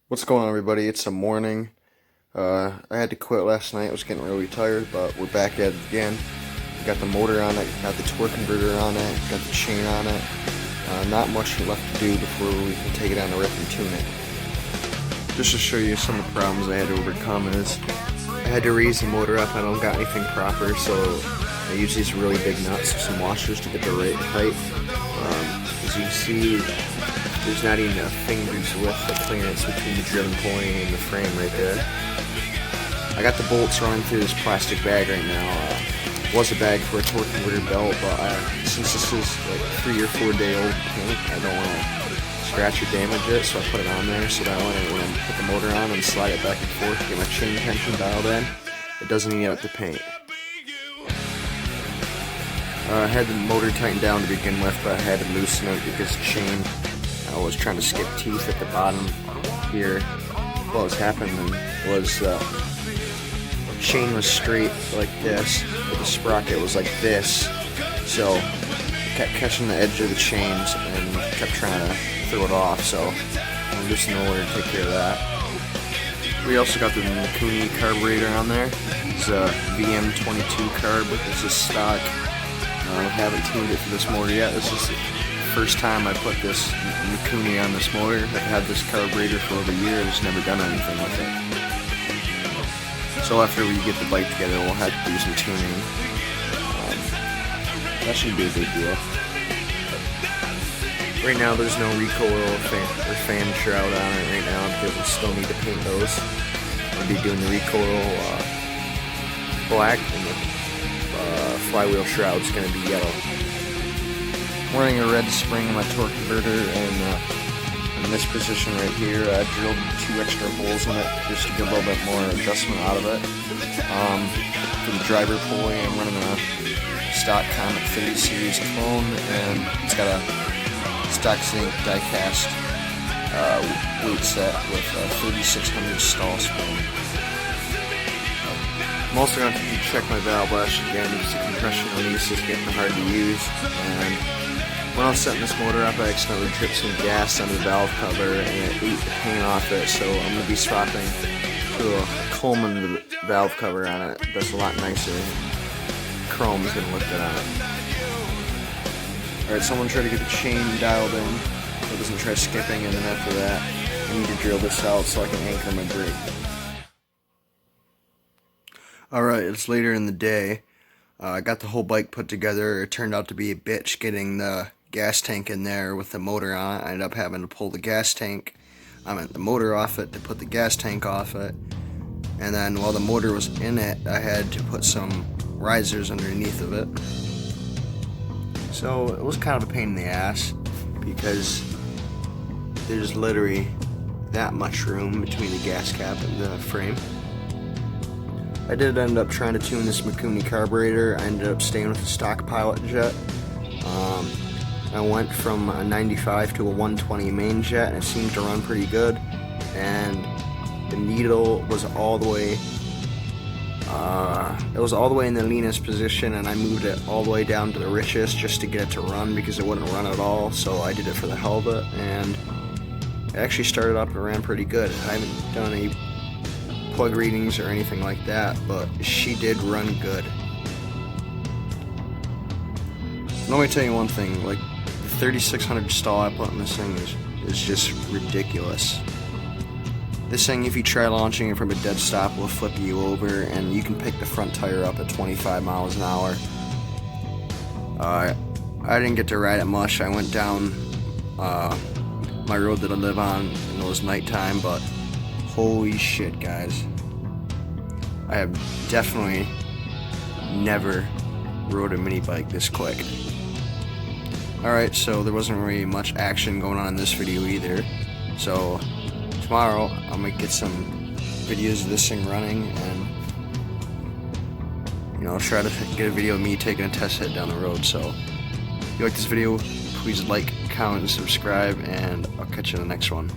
What's going on, everybody? It's a morning. I had to quit last night. I was getting really tired, but we're back at it again. Got the motor on it, got the torque converter on it, got the chain on it. Not much left to do before we can take it on the rip and tune it. Just to show you some of the problems I had to overcome is I had to raise the motor up. I don't got anything proper, so I use these really big nuts with some washers to get the right height. As you can see, there's not even a finger's width of clearance between the driven point and the frame right there. I got the bolts running through this plastic bag right now. It was a bag for a torque converter belt, but since this is like 3 or 4 day old paint, I don't want to scratch or damage it, so I put it on there so that when I put the motor on and slide it back and forth, get my chain tension dialed in, it doesn't eat up the paint. I had the motor tightened down to begin with, but I had to loosen it because the chain, I was trying to skip teeth at the bottom here. What was happening was the chain was straight like this, but the sprocket was like this, so I kept catching the edge of the chains and kept trying to throw it off, so I loosened the motor to take care of that. We also got the Minibike carburetor on there. It's a VM22 carb. It's a stock. I haven't tuned it for this motor yet. This is the first time I put this Minibike on this motor. I've had this carburetor for over a year and just never done anything with it. So after we get the bike together, we'll have to do some tuning. That shouldn't be a big deal. Right now there's no recoil or fan shroud on it right now because we still need to paint those. I'll be doing the recoil black and the flywheel shroud's going to be yellow. I'm running a red spring in my torque converter, and in this position right here, I drilled 2 extra holes in it just to get a little bit more adjustment out of it. For the driver pulley, I'm running a stock Comet 30 series clone, and it's got a stock zinc die-cast weight set with a 3600 stall spring. I'm also going to have to check my valve lash again because the compression release is getting hard to use. And when I was setting this motor up, I accidentally dripped some gas on the valve cover and it ate the paint off it. So I'm going to be swapping to a Coleman valve cover on it. That's a lot nicer. Chrome is going to look good on it. Alright, so I'm going to try to get the chain dialed in so it doesn't try skipping, and then after that, I need to drill this out so I can anchor my brake. Alright, it's later in the day. I got the whole bike put together. It turned out to be a bitch getting the gas tank in there with the motor on it. I ended up having to pull the motor off it to put the gas tank off it. And then while the motor was in it, I had to put some risers underneath of it. So it was kind of a pain in the ass because there's literally that much room between the gas cap and the frame. I did end up trying to tune this Minibike carburetor. I ended up staying with the stock Pilot jet. I went from a 95 to a 120 main jet, and it seemed to run pretty good. And the needle was all the way. It was all the way in the leanest position, and I moved it all the way down to the richest just to get it to run because it wouldn't run at all. So I did it for the hell of it, and it actually started up and ran pretty good. I haven't done any plug readings or anything like that, but she did run good. Let me tell you one thing, like the 3600 stall I put in this thing is just ridiculous. This thing, if you try launching it from a dead stop, will flip you over, and you can pick the front tire up at 25 miles an hour. I didn't get to ride it much. I went down my road that I live on, and it was nighttime, but holy shit, guys. I have definitely never rode a mini bike this quick. Alright, so there wasn't really much action going on in this video either. So tomorrow I'm going to get some videos of this thing running and try to get a video of me taking a test hit down the road. So if you like this video, please like, comment, and subscribe, and I'll catch you in the next one.